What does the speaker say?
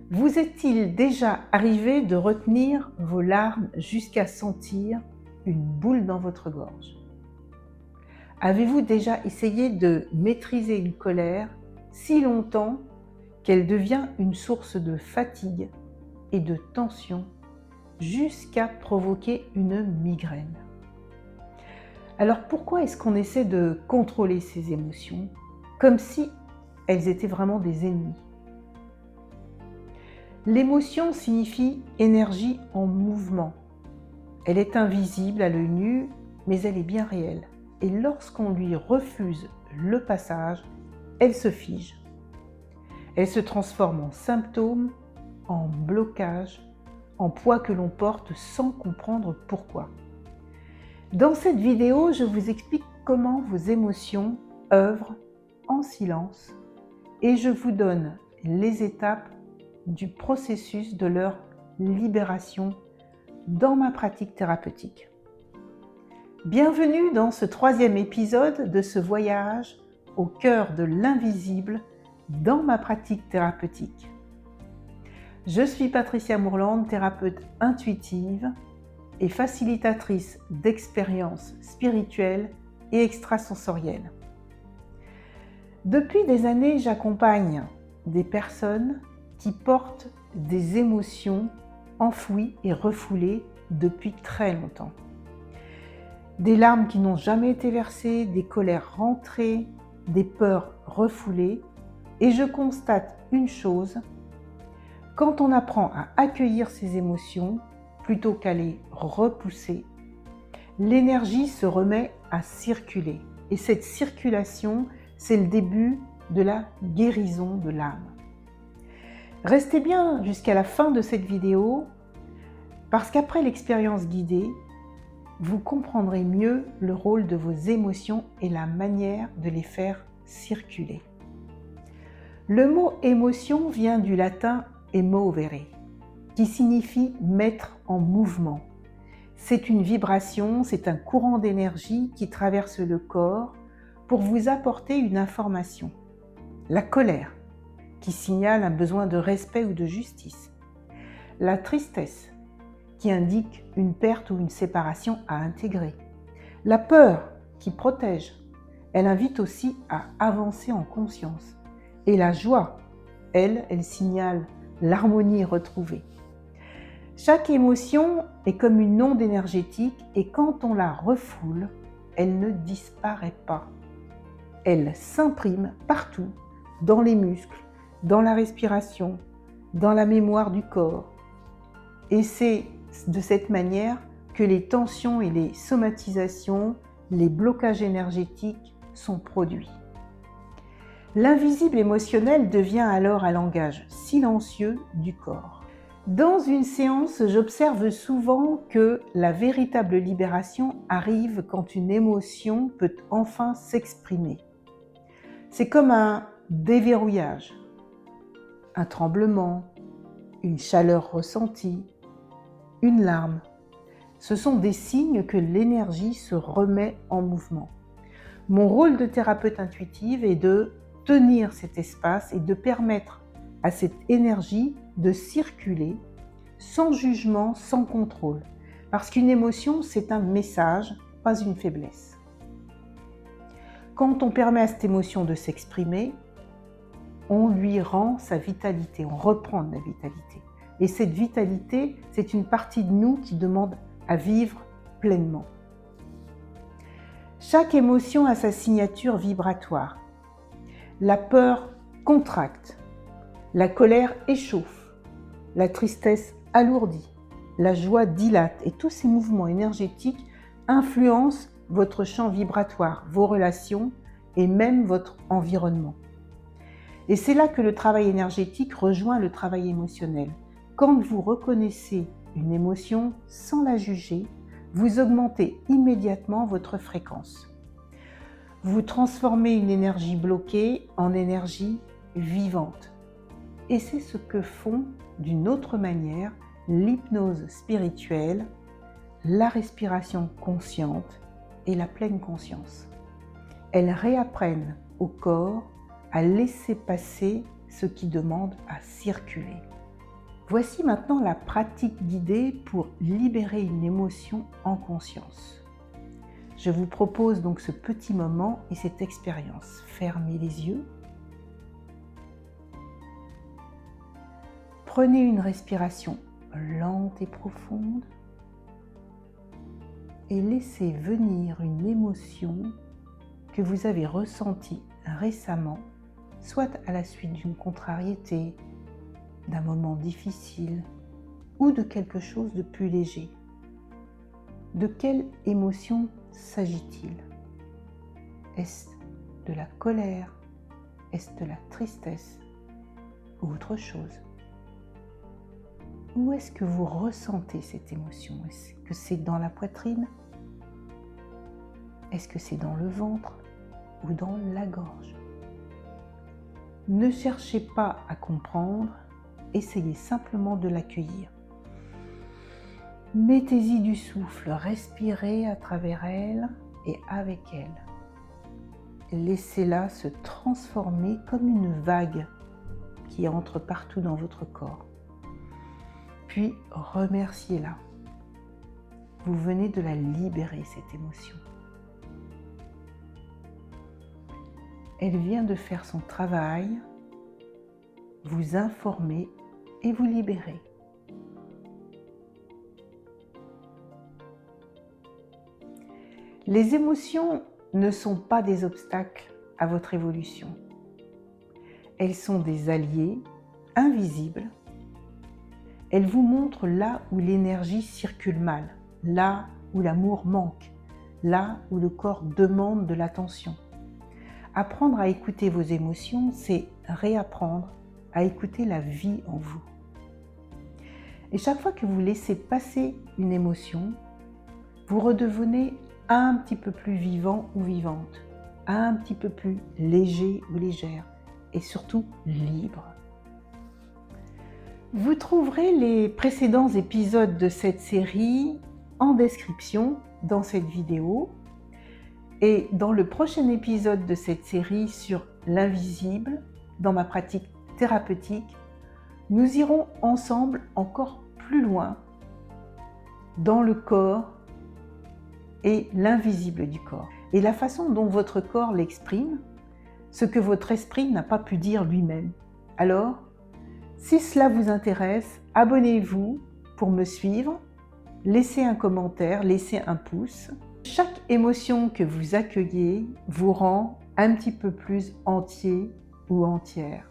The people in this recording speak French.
Vous est-il déjà arrivé de retenir vos larmes jusqu'à sentir une boule dans votre gorge? Avez-vous déjà essayé de maîtriser une colère si longtemps qu'elle devient une source de fatigue et de tension jusqu'à provoquer une migraine? Alors pourquoi est-ce qu'on essaie de contrôler ces émotions comme si elles étaient vraiment des ennemis? L'émotion signifie énergie en mouvement. Elle est invisible à l'œil nu, mais elle est bien réelle. Et lorsqu'on lui refuse le passage, elle se fige. Elle se transforme en symptôme, en blocage, en poids que l'on porte sans comprendre pourquoi. Dans cette vidéo, je vous explique comment vos émotions œuvrent en silence et je vous donne les étapes du processus de leur libération dans ma pratique thérapeutique. Bienvenue dans ce 3e épisode de ce voyage au cœur de l'invisible dans ma pratique thérapeutique. Je suis Patricia Mourland, thérapeute intuitive et facilitatrice d'expériences spirituelles et extrasensorielles. Depuis des années, j'accompagne des personnes qui portent des émotions enfouies et refoulées depuis très longtemps. Des larmes qui n'ont jamais été versées, des colères rentrées, des peurs refoulées. Et je constate une chose, quand on apprend à accueillir ces émotions plutôt qu'à les repousser, l'énergie se remet à circuler. Et cette circulation, c'est le début de la guérison de l'âme. Restez bien jusqu'à la fin de cette vidéo parce qu'après l'expérience guidée, vous comprendrez mieux le rôle de vos émotions et la manière de les faire circuler. Le mot émotion vient du latin emovere, qui signifie mettre en mouvement. C'est une vibration, c'est un courant d'énergie qui traverse le corps pour vous apporter une information. La colère, qui signale un besoin de respect ou de justice. La tristesse, qui indique une perte ou une séparation à intégrer. La peur, qui protège. Elle invite aussi à avancer en conscience. Et la joie, elle signale l'harmonie retrouvée. Chaque émotion est comme une onde énergétique et quand on la refoule, elle ne disparaît pas. Elle s'imprime partout, dans les muscles, dans la respiration, dans la mémoire du corps. Et c'est de cette manière que les tensions et les somatisations, les blocages énergétiques sont produits. L'invisible émotionnel devient alors un langage silencieux du corps. Dans une séance, j'observe souvent que la véritable libération arrive quand une émotion peut enfin s'exprimer. C'est comme un déverrouillage, un tremblement, une chaleur ressentie, une larme. Ce sont des signes que l'énergie se remet en mouvement. Mon rôle de thérapeute intuitive est de tenir cet espace et de permettre à cette énergie de circuler sans jugement, sans contrôle. Parce qu'une émotion, c'est un message, pas une faiblesse. Quand on permet à cette émotion de s'exprimer, on lui rend sa vitalité, on reprend de la vitalité. Et cette vitalité, c'est une partie de nous qui demande à vivre pleinement. Chaque émotion a sa signature vibratoire. La peur contracte, la colère échauffe, la tristesse alourdit, la joie dilate et tous ces mouvements énergétiques influencent votre champ vibratoire, vos relations et même votre environnement. Et c'est là que le travail énergétique rejoint le travail émotionnel. Quand vous reconnaissez une émotion sans la juger, vous augmentez immédiatement votre fréquence. Vous transformez une énergie bloquée en énergie vivante. Et c'est ce que font d'une autre manière l'hypnose spirituelle, la respiration consciente et la pleine conscience. Elles réapprennent au corps à laisser passer ce qui demande à circuler. Voici maintenant la pratique guidée pour libérer une émotion en conscience. Je vous propose donc ce petit moment et cette expérience. Fermez les yeux. Prenez une respiration lente et profonde et laissez venir une émotion que vous avez ressentie récemment, soit à la suite d'une contrariété, d'un moment difficile ou de quelque chose de plus léger. De quelle émotion s'agit-il? Est-ce de la colère? Est-ce de la tristesse ou autre chose? Où est-ce que vous ressentez cette émotion? Est-ce que c'est dans la poitrine? Est-ce que c'est dans le ventre ou dans la gorge? Ne cherchez pas à comprendre, essayez simplement de l'accueillir. Mettez-y du souffle, respirez à travers elle et avec elle. Laissez-la se transformer comme une vague qui entre partout dans votre corps. Puis remerciez-la. Vous venez de la libérer, cette émotion. Elle vient de faire son travail, vous informer et vous libérer. Les émotions ne sont pas des obstacles à votre évolution. Elles sont des alliés invisibles. Elles vous montrent là où l'énergie circule mal, là où l'amour manque, là où le corps demande de l'attention. Apprendre à écouter vos émotions, c'est réapprendre à écouter la vie en vous. Et chaque fois que vous laissez passer une émotion, vous redevenez un petit peu plus vivant ou vivante, un petit peu plus léger ou légère, et surtout libre. Vous trouverez les précédents épisodes de cette série en description dans cette vidéo. Et dans le prochain épisode de cette série sur l'invisible, dans ma pratique thérapeutique, nous irons ensemble encore plus loin dans le corps et l'invisible du corps. Et la façon dont votre corps l'exprime, ce que votre esprit n'a pas pu dire lui-même. Alors, si cela vous intéresse, abonnez-vous pour me suivre, laissez un commentaire, laissez un pouce. Chaque émotion que vous accueillez vous rend un petit peu plus entier ou entière.